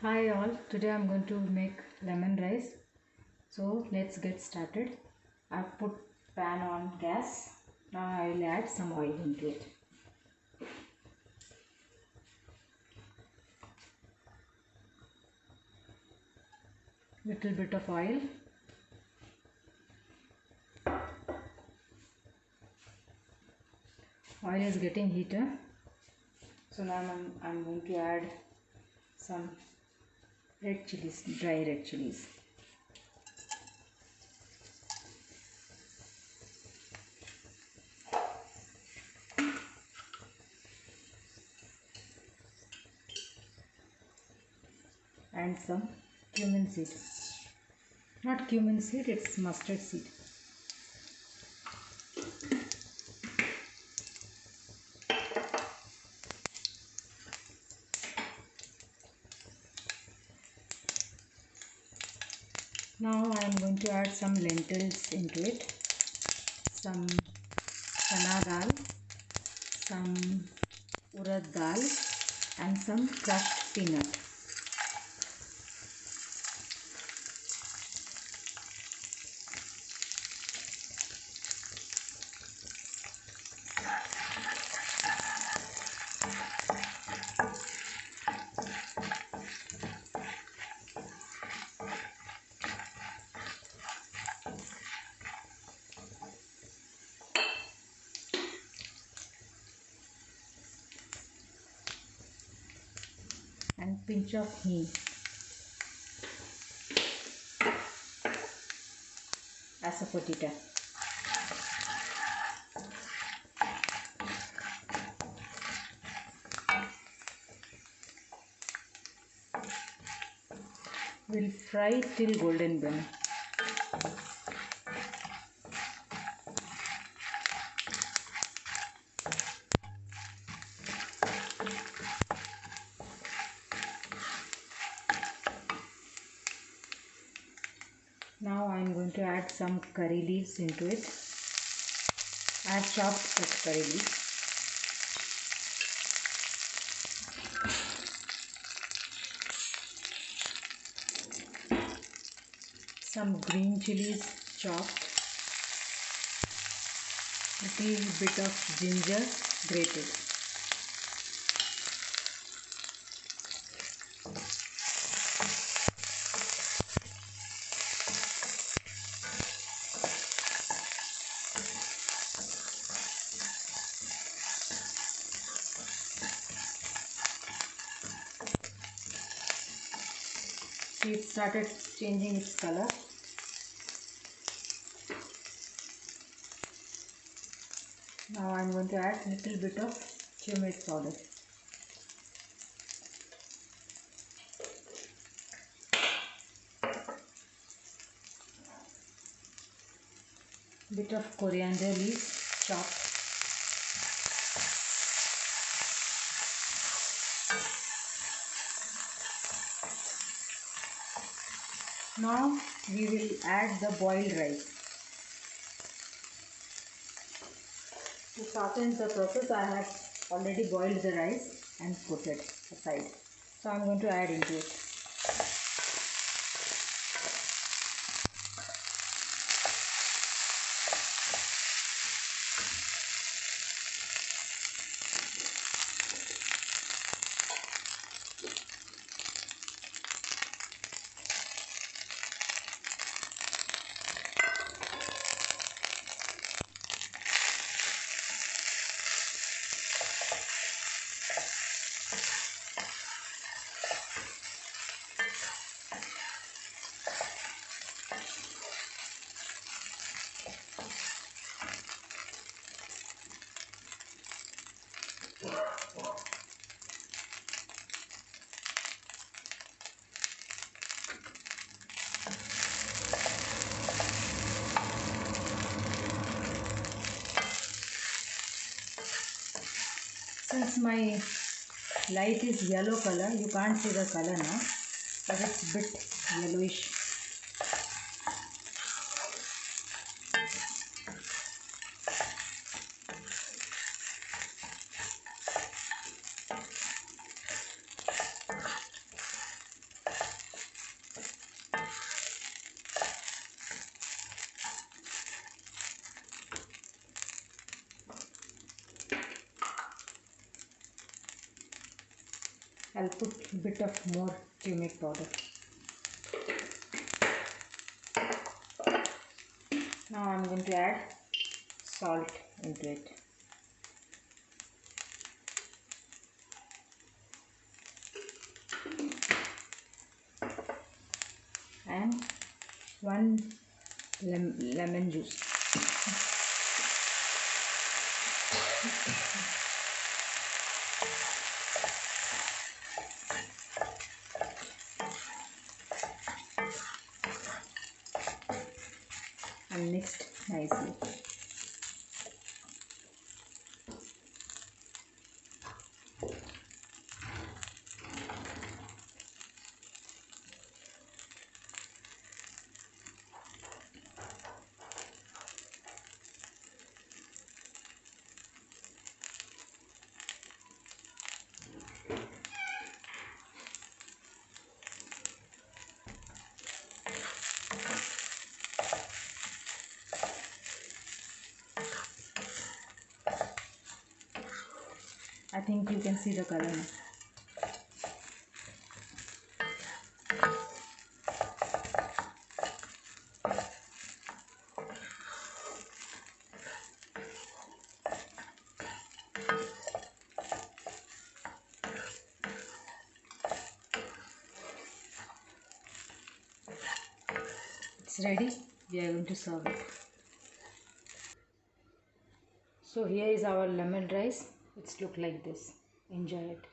Hi all, today I'm going to make lemon rice. So let's get started. I've put pan on gas. Now I will add some oil into it. Little bit of oil. Oil is getting heated. So now I'm going to add some red chilies, dry red chilies. And some cumin seed. Not cumin seed, it's mustard seed. Now I am going to add some lentils into it, some chana dal, some urad dal and some crushed peanut. And pinch of hing asafoetida. We'll fry till golden brown. Now I am going to add some curry leaves into it. Add chopped cut curry leaves. Some green chilies chopped. Little bit of ginger grated. It started changing its color. Now I am going to add little bit of turmeric powder. Bit of coriander leaves chopped. Now we will add the boiled rice. To shorten the process, I have already boiled the rice and put it aside. So I am going to add into it. Since my light is yellow color, you can't see the color now, but it's a bit yellowish. I'll put a bit of more turmeric powder. Now I'm going to add salt into it. And one lemon juice. And mixed nicely. I think you can see the color now. It's ready. We are going to serve it. So here is our lemon rice. It's look like this. Enjoy it.